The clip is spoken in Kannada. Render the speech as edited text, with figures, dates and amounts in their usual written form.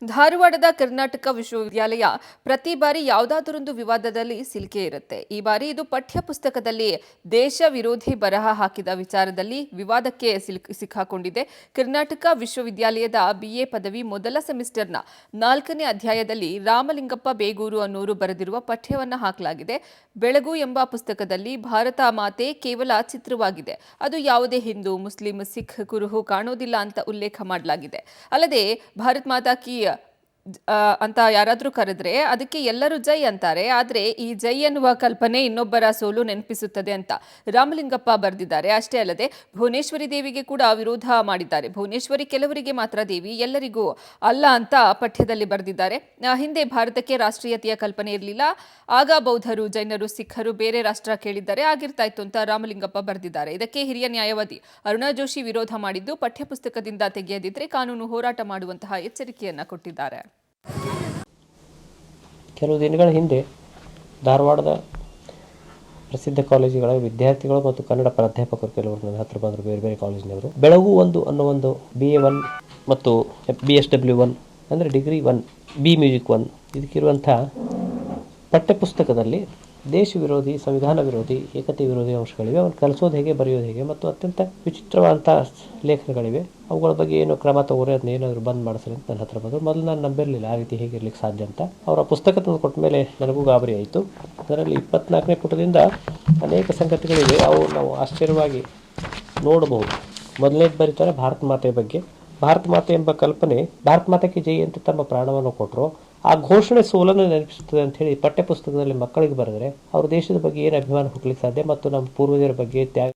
ಧಾರವಾಡದ ಕರ್ನಾಟಕ ವಿಶ್ವವಿದ್ಯಾಲಯ ಪ್ರತಿ ಬಾರಿ ಯಾವುದಾದರೊಂದು ವಿವಾದದಲ್ಲಿ ಸಿಲುಕೆ ಇರುತ್ತೆ. ಈ ಬಾರಿ ಇದು ಪಠ್ಯ ಪುಸ್ತಕದಲ್ಲಿ ದೇಶ ವಿರೋಧಿ ಬರಹ ಹಾಕಿದ ವಿಚಾರದಲ್ಲಿ ವಿವಾದಕ್ಕೆ ಸಿಕ್ಕಾಕೊಂಡಿದೆ. ಕರ್ನಾಟಕ ವಿಶ್ವವಿದ್ಯಾಲಯದ BA ಪದವಿ ಮೊದಲ ಸೆಮಿಸ್ಟರ್ನ 4ನೇ ಅಧ್ಯಾಯದಲ್ಲಿ ರಾಮಲಿಂಗಪ್ಪ ಬೇಗೂರು ಅನ್ನೋರು ಬರೆದಿರುವ ಪಠ್ಯವನ್ನು ಹಾಕಲಾಗಿದೆ. ಬೆಳಗು ಎಂಬ ಪುಸ್ತಕದಲ್ಲಿ ಭಾರತ ಮಾತೆ ಕೇವಲ ಚಿತ್ರವಾಗಿದೆ. ಅದು ಯಾವುದೇ ಹಿಂದೂ, ಮುಸ್ಲಿಂ, ಸಿಖ್ ಕುರುಹು ಕಾಣೋದಿಲ್ಲ ಅಂತ ಉಲ್ಲೇಖ ಮಾಡಲಾಗಿದೆ. ಅಲ್ಲದೆ ಭಾರತ್ ಮಾತಾ ಕಿ ಅಂತ ಯಾರಾದರೂ ಕರೆದ್ರೆ ಅದಕ್ಕೆ ಎಲ್ಲರೂ ಜೈ ಅಂತಾರೆ. ಆದರೆ ಈ ಜೈ ಎನ್ನುವ ಕಲ್ಪನೆ ಇನ್ನೊಬ್ಬರ ಸೋಲು ನೆನಪಿಸುತ್ತದೆ ಅಂತ ರಾಮಲಿಂಗಪ್ಪ ಬರೆದಿದ್ದಾರೆ. ಅಷ್ಟೇ ಅಲ್ಲದೆ ಭುವನೇಶ್ವರಿ ದೇವಿಗೆ ಕೂಡ ವಿರೋಧ ಮಾಡಿದ್ದಾರೆ. ಭುವನೇಶ್ವರಿ ಕೆಲವರಿಗೆ ಮಾತ್ರ ದೇವಿ, ಎಲ್ಲರಿಗೂ ಅಲ್ಲ ಅಂತ ಪಠ್ಯದಲ್ಲಿ ಬರೆದಿದ್ದಾರೆ. ಹಿಂದೆ ಭಾರತಕ್ಕೆ ರಾಷ್ಟ್ರೀಯತೆಯ ಕಲ್ಪನೆ ಇರಲಿಲ್ಲ. ಆಗ ಬೌದ್ಧರು, ಜೈನರು, ಸಿಖ್ಖರು ಬೇರೆ ರಾಷ್ಟ್ರ ಕೇಳಿದ್ದಾರೆ, ಆಗಿರ್ತಾ ಇತ್ತು ಅಂತ ರಾಮಲಿಂಗಪ್ಪ ಬರೆದಿದ್ದಾರೆ. ಇದಕ್ಕೆ ಹಿರಿಯ ನ್ಯಾಯವಾದಿ ಅರುಣಾ ಜೋಶಿ ವಿರೋಧ ಮಾಡಿದ್ದು ಪಠ್ಯಪುಸ್ತಕದಿಂದ ತೆಗೆಯದಿದ್ರೆ ಕಾನೂನು ಹೋರಾಟ ಮಾಡುವಂತಹ ಎಚ್ಚರಿಕೆಯನ್ನ ಕೊಟ್ಟಿದ್ದಾರೆ. ಕೆಲವು ದಿನಗಳ ಹಿಂದೆ ಧಾರವಾಡದ ಪ್ರಸಿದ್ಧ ಕಾಲೇಜುಗಳ ವಿದ್ಯಾರ್ಥಿಗಳು ಮತ್ತು ಕನ್ನಡ ಪ್ರಾಧ್ಯಾಪಕರು ಕೆಲವರು ನನ್ನ ಹತ್ರ ಬಂದರು. ಬೇರೆ ಬೇರೆ ಕಾಲೇಜಿನವರು ಬೆಳಗು ಅನ್ನೋ ಒಂದು BA1 ಮತ್ತು BSW1 ಅಂದರೆ ಡಿಗ್ರಿ 1 B ಮ್ಯೂಸಿಕ್ 1 ಇದಕ್ಕಿರುವಂಥ ಪಠ್ಯಪುಸ್ತಕದಲ್ಲಿ ದೇಶ ವಿರೋಧಿ, ಸಂವಿಧಾನ ವಿರೋಧಿ, ಏಕತೆ ವಿರೋಧಿ ಅಂಶಗಳಿವೆ. ಅವನು ಕಲಿಸೋದು ಹೇಗೆ, ಬರೆಯೋದು ಹೇಗೆ ಮತ್ತು ಅತ್ಯಂತ ವಿಚಿತ್ರವಾದಂಥ ಲೇಖನಗಳಿವೆ. ಅವುಗಳ ಬಗ್ಗೆ ಏನು ಕ್ರಮ ತಗೋರಿ, ಅದನ್ನ ಏನಾದರೂ ಬಂದ್ ಮಾಡಿಸ್ರಿ ಅಂತ ನನ್ನ ಹತ್ರ ಬಂದರು. ಮೊದಲು ನಾನು ನಂಬಿರಲಿಲ್ಲ ಆ ರೀತಿ ಹೇಗಿರ್ಲಿಕ್ಕೆ ಸಾಧ್ಯ ಅಂತ. ಅವರ ಪುಸ್ತಕ ತಂದು ಕೊಟ್ಟ ಮೇಲೆ ನನಗೂ ಗಾಬರಿ ಆಯಿತು. ಅದರಲ್ಲಿ 24ನೇ ಪುಟದಿಂದ ಅನೇಕ ಸಂಗತಿಗಳಿವೆ. ಅವು ನಾವು ಆಶ್ಚರ್ಯವಾಗಿ ನೋಡಬಹುದು. ಮೊದಲನೇದು ಬರೀತಾರೆ ಭಾರತ ಮಾತೆಯ ಬಗ್ಗೆ. ಭಾರತ ಮಾತೆ ಎಂಬ ಕಲ್ಪನೆ, ಭಾರತ ಮಾತೆಗೆ ಜೈ ಅಂತ ತಮ್ಮ ಪ್ರಾಣವನ್ನು ಕೊಟ್ಟರು. ಆ ಘೋಷಣೆ ಸೋಲನ್ನು ನೆನಪಿಸುತ್ತದೆ ಅಂತ ಹೇಳಿ ಪಠ್ಯಪುಸ್ತಕದಲ್ಲಿ ಮಕ್ಕಳಿಗೆ ಬರೆದರೆ ಅವ್ರ ದೇಶದ ಬಗ್ಗೆ ಏನು ಅಭಿಮಾನ ಹುಟ್ಟಲಿಕ್ಕೆ ಸಾಧ್ಯ ಮತ್ತು ನಮ್ಮ ಪೂರ್ವಜರ ಬಗ್ಗೆ ತ್ಯಾಗ